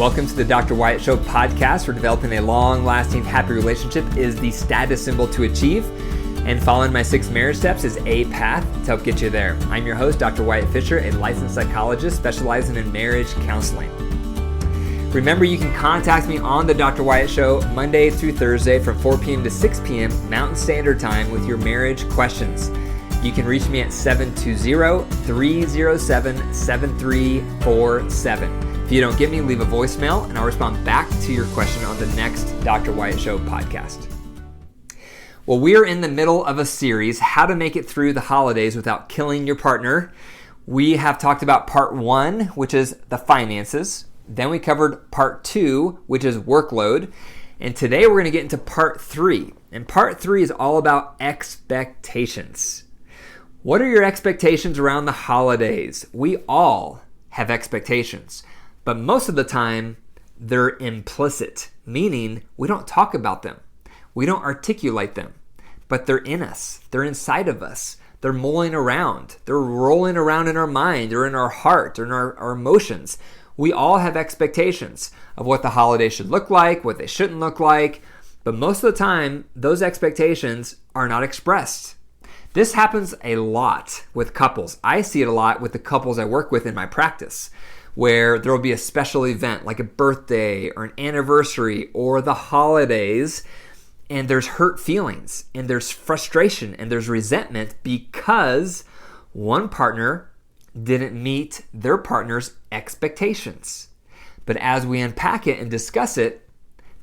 Welcome to the Dr. Wyatt Show podcast, where developing a long-lasting, happy relationship is the status symbol to achieve, and following my 6 marriage steps is a path to help get you there. I'm your host, Dr. Wyatt Fisher, a licensed psychologist specializing in marriage counseling. Remember, you can contact me on the Dr. Wyatt Show Monday through Thursday from 4 p.m. to 6 p.m. Mountain Standard Time with your marriage questions. You can reach me at 720-307-7347. If you don't get me, leave a voicemail and I'll respond back to your question on the next Dr. Wyatt Show podcast. Well, we are in the middle of a series, How to Make It Through the Holidays Without Killing Your Partner. We have talked about part 1, which is the finances. Then we covered part 2, which is workload. And today we're going to get into part 3. And part 3 is all about expectations. What are your expectations around the holidays? We all have expectations. But most of the time, they're implicit, meaning we don't talk about them. We don't articulate them, but they're in us. They're inside of us. They're mulling around. They're rolling around in our mind or in our heart or in our emotions. We all have expectations of what the holiday should look like, what they shouldn't look like, but most of the time, those expectations are not expressed. This happens a lot with couples. I see it a lot with the couples I work with in my practice, where there will be a special event like a birthday or an anniversary or the holidays, and there's hurt feelings and there's frustration and there's resentment because one partner didn't meet their partner's expectations. But as we unpack it and discuss it,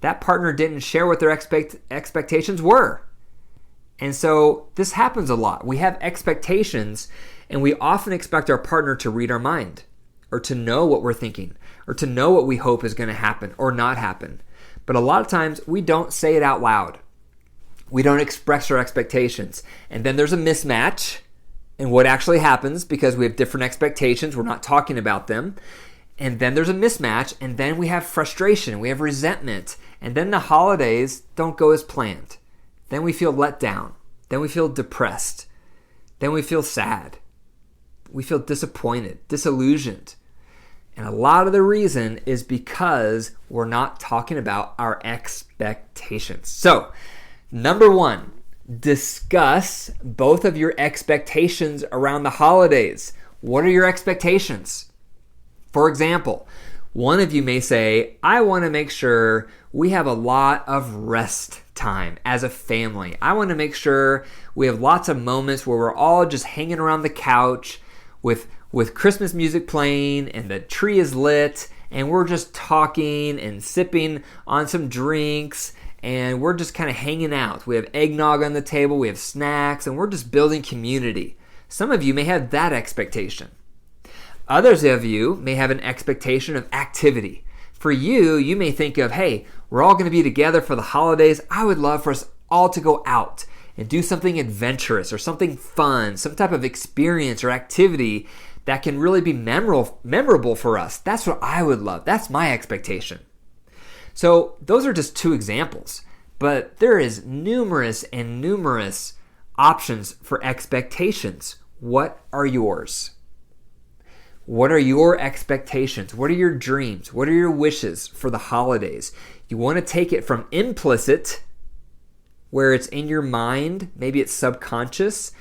that partner didn't share what their expectations were. And so this happens a lot. We have expectations and we often expect our partner to read our mind, or to know what we're thinking, or to know what we hope is going to happen or not happen. But a lot of times we don't say it out loud. We don't express our expectations. And then there's a mismatch in what actually happens because we have different expectations. We're not talking about them. And then there's a mismatch, and then we have frustration, we have resentment, and then the holidays don't go as planned. Then we feel let down. Then we feel depressed. Then we feel sad. We feel disappointed, disillusioned. And a lot of the reason is because we're not talking about our expectations. So, number 1, discuss both of your expectations around the holidays. What are your expectations? For example, one of you may say, I want to make sure we have a lot of rest time as a family. I want to make sure we have lots of moments where we're all just hanging around the couch with Christmas music playing and the tree is lit and we're just talking and sipping on some drinks and we're just kind of hanging out. We have eggnog on the table, we have snacks, and we're just building community. Some of you may have that expectation. Others of you may have an expectation of activity. For you, you may think of, hey, we're all going to be together for the holidays. I would love for us all to go out and do something adventurous or something fun, some type of experience or activity that can really be memorable for us. That's what I would love. That's my expectation. So those are just 2 examples, but there is numerous options for expectations. What are yours? What are your expectations? What are your dreams? What are your wishes for the holidays? You want to take it from implicit, where it's in your mind, maybe it's subconscious,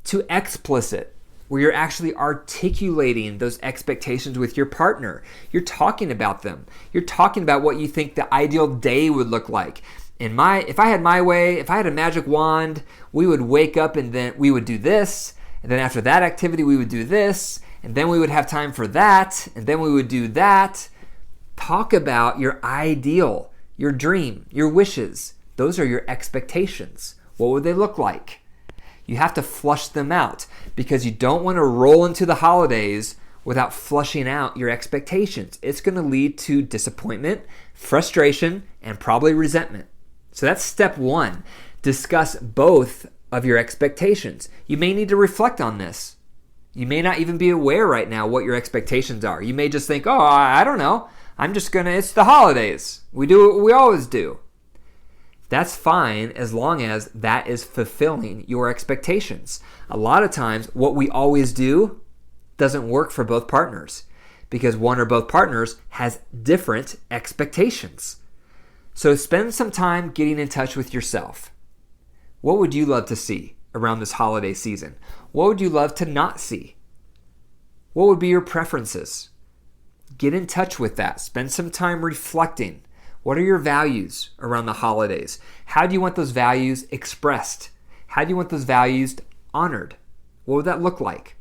to explicit, where you're actually articulating those expectations with your partner. You're talking about them. You're talking about what you think the ideal day would look like. If I had my way, if I had a magic wand, we would wake up and then we would do this, and then after that activity we would do this, and then we would have time for that, and then we would do that. Talk about your ideal, your dream, your wishes. Those are your expectations. What would they look like? You have to flush them out because you don't want to roll into the holidays without flushing out your expectations. It's going to lead to disappointment, frustration, and probably resentment. So that's step 1. Discuss both of your expectations. You may need to reflect on this. You may not even be aware right now what your expectations are. You may just think, oh, I don't know. It's the holidays. We do what we always do. That's fine as long as that is fulfilling your expectations. A lot of times, what we always do doesn't work for both partners because one or both partners has different expectations. So spend some time getting in touch with yourself. What would you love to see around this holiday season? What would you love to not see? What would be your preferences? Get in touch with that. Spend some time reflecting. What are your values around the holidays? How do you want those values expressed? How do you want those values honored? What would that look like?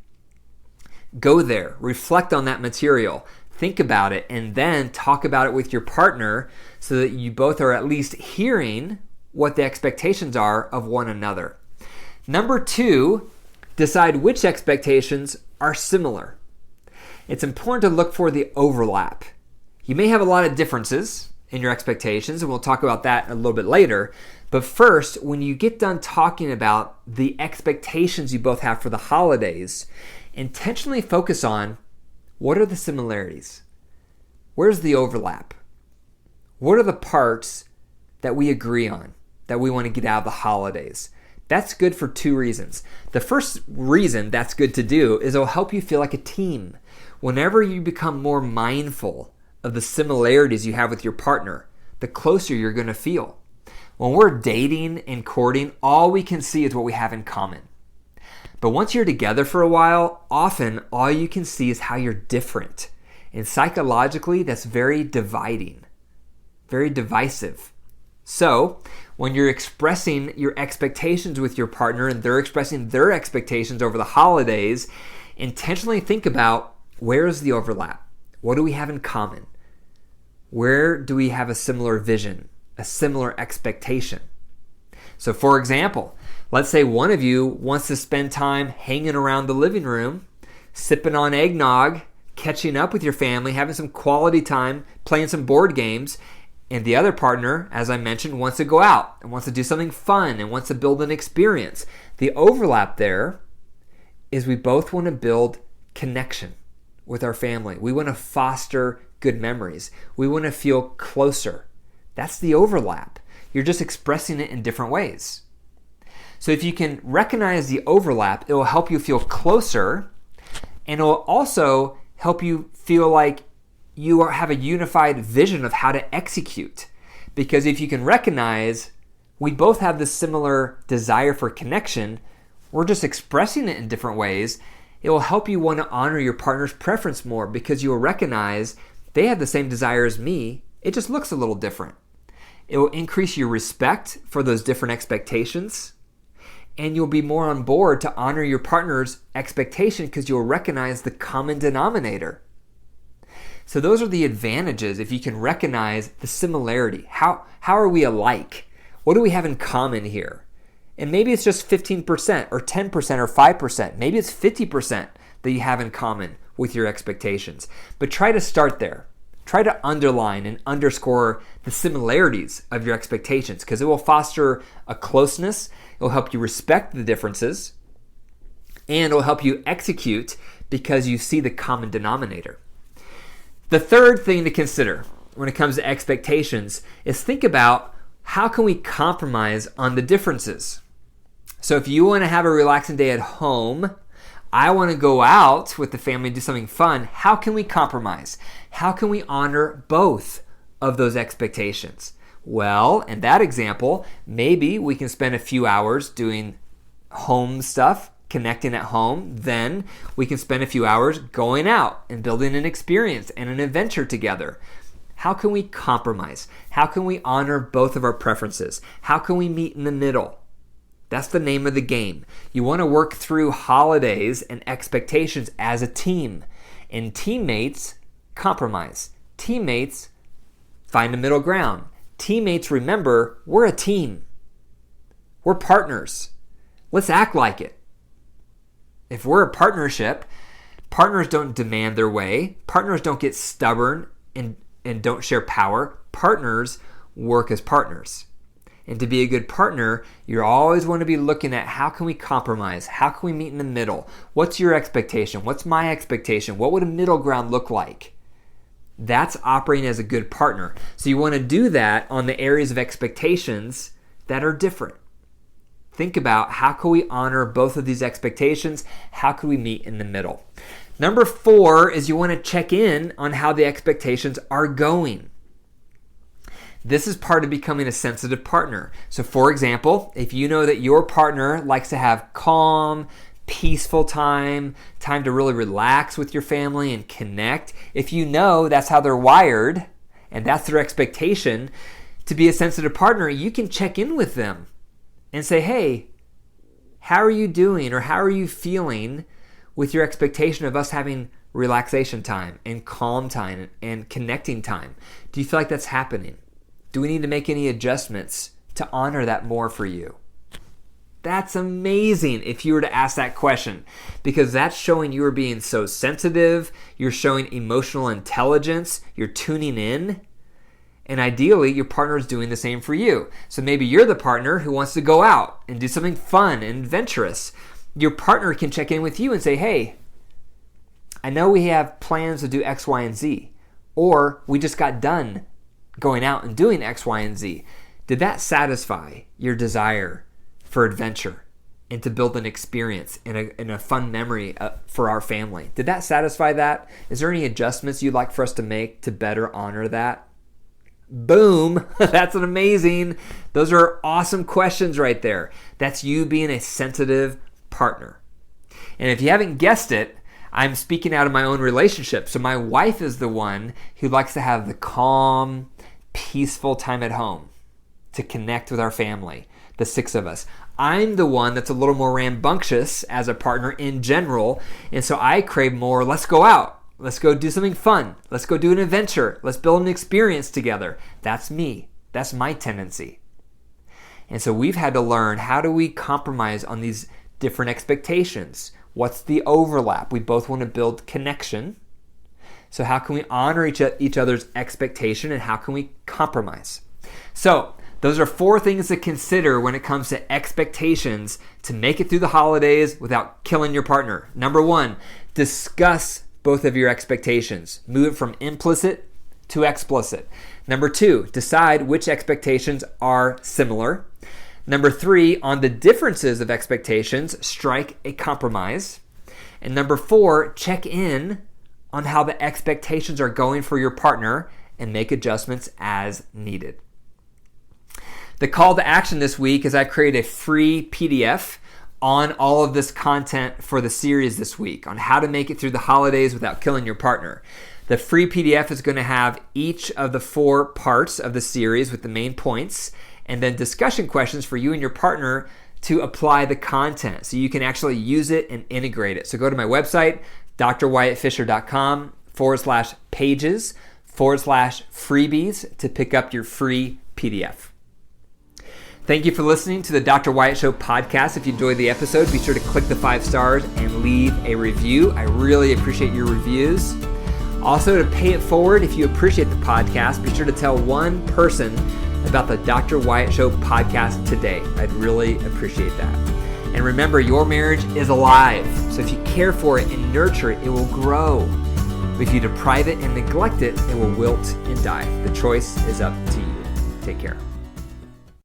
Go there, reflect on that material, think about it, and then talk about it with your partner so that you both are at least hearing what the expectations are of one another. Number 2, decide which expectations are similar. It's important to look for the overlap. You may have a lot of differences in your expectations, and we'll talk about that a little bit later. But first, when you get done talking about the expectations you both have for the holidays, intentionally focus on what are the similarities? Where's the overlap? What are the parts that we agree on, that we want to get out of the holidays? That's good for 2 reasons. The first reason that's good to do is it'll help you feel like a team. Whenever you become more mindful of the similarities you have with your partner, the closer you're going to feel. When we're dating and courting, all we can see is what we have in common. But once you're together for a while, often all you can see is how you're different. And psychologically, that's very dividing, very divisive. So, when you're expressing your expectations with your partner and they're expressing their expectations over the holidays, intentionally think about, where is the overlap? What do we have in common? Where do we have a similar vision, a similar expectation? So for example, let's say one of you wants to spend time hanging around the living room, sipping on eggnog, catching up with your family, having some quality time, playing some board games, and the other partner, as I mentioned, wants to go out and wants to do something fun and wants to build an experience. The overlap there is we both want to build connection with our family. We want to foster good memories. We want to feel closer. That's the overlap. You're just expressing it in different ways. So if you can recognize the overlap, it will help you feel closer, and it will also help you feel like you have a unified vision of how to execute. Because if you can recognize we both have this similar desire for connection, we're just expressing it in different ways, it will help you want to honor your partner's preference more because you will recognize they have the same desire as me, it just looks a little different. It will increase your respect for those different expectations, and you'll be more on board to honor your partner's expectation because you'll recognize the common denominator. So those are the advantages if you can recognize the similarity. How are we alike? What do we have in common here? And maybe it's just 15% or 10% or 5%. Maybe it's 50% that you have in common with your expectations. But try to start there. Try to underline and underscore the similarities of your expectations because it will foster a closeness. It will help you respect the differences. And it will help you execute because you see the common denominator. The third thing to consider when it comes to expectations is think about how can we compromise on the differences. So if you want to have a relaxing day at home, I want to go out with the family and do something fun, how can we compromise? How can we honor both of those expectations? Well, in that example, maybe we can spend a few hours doing home stuff, connecting at home. Then we can spend a few hours going out and building an experience and an adventure together. How can we compromise? How can we honor both of our preferences? How can we meet in the middle? That's the name of the game. You want to work through holidays and expectations as a team. And teammates compromise. Teammates find a middle ground. Teammates remember we're a team. We're partners. Let's act like it. If we're a partnership, partners don't demand their way. Partners don't get stubborn and don't share power. Partners work as partners. And to be a good partner, you always want to be looking at how can we compromise? How can we meet in the middle? What's your expectation? What's my expectation? What would a middle ground look like? That's operating as a good partner. So you want to do that on the areas of expectations that are different. Think about how can we honor both of these expectations? How can we meet in the middle? Number 4 is you want to check in on how the expectations are going. This is part of becoming a sensitive partner. So for example, if you know that your partner likes to have calm, peaceful time to really relax with your family and connect, if you know that's how they're wired and that's their expectation to be a sensitive partner, you can check in with them and say, hey, how are you doing, or how are you feeling with your expectation of us having relaxation time and calm time and connecting time? Do you feel like that's happening? Do we need to make any adjustments to honor that more for you? That's amazing if you were to ask that question, because that's showing you are being so sensitive, you're showing emotional intelligence, you're tuning in, and ideally your partner is doing the same for you. So maybe you're the partner who wants to go out and do something fun and adventurous. Your partner can check in with you and say, hey, I know we have plans to do X, Y, and Z, or we just got done going out and doing X, Y, and Z. Did that satisfy your desire for adventure and to build an experience and a fun memory for our family? Did that satisfy that? Is there any adjustments you'd like for us to make to better honor that? Boom. That's an amazing. Those are awesome questions right there. That's you being a sensitive partner. And if you haven't guessed it, I'm speaking out of my own relationship. So my wife is the one who likes to have the calm, peaceful time at home to connect with our family, the 6 of us. I'm the one that's a little more rambunctious as a partner in general, and so I crave more, let's go out, let's go do something fun, let's go do an adventure, let's build an experience together. That's me. That's my tendency. And so we've had to learn, how do we compromise on these different expectations? What's the overlap? We both want to build connection. So how can we honor each other's expectation, and how can we compromise? So those are 4 things to consider when it comes to expectations to make it through the holidays without killing your partner. Number 1, discuss both of your expectations. Move it from implicit to explicit. Number 2, decide which expectations are similar. Number 3, on the differences of expectations, strike a compromise. And number 4, check in on how the expectations are going for your partner and make adjustments as needed. The call to action this week is I create a free PDF on all of this content for the series this week on how to make it through the holidays without killing your partner. The free PDF is going to have each of the 4 parts of the series with the main points, and then discussion questions for you and your partner to apply the content so you can actually use it and integrate it. So go to my website, drwyattfisher.com/pages/freebies to pick up your free PDF. Thank you for listening to the Dr. Wyatt Show podcast. If you enjoyed the episode, be sure to click the 5 stars and leave a review. I really appreciate your reviews. Also, to pay it forward, if you appreciate the podcast, be sure to tell one person about the Dr. Wyatt Show podcast today. I'd really appreciate that. And remember, your marriage is alive. So if you care for it and nurture it, it will grow. But if you deprive it and neglect it, it will wilt and die. The choice is up to you. Take care.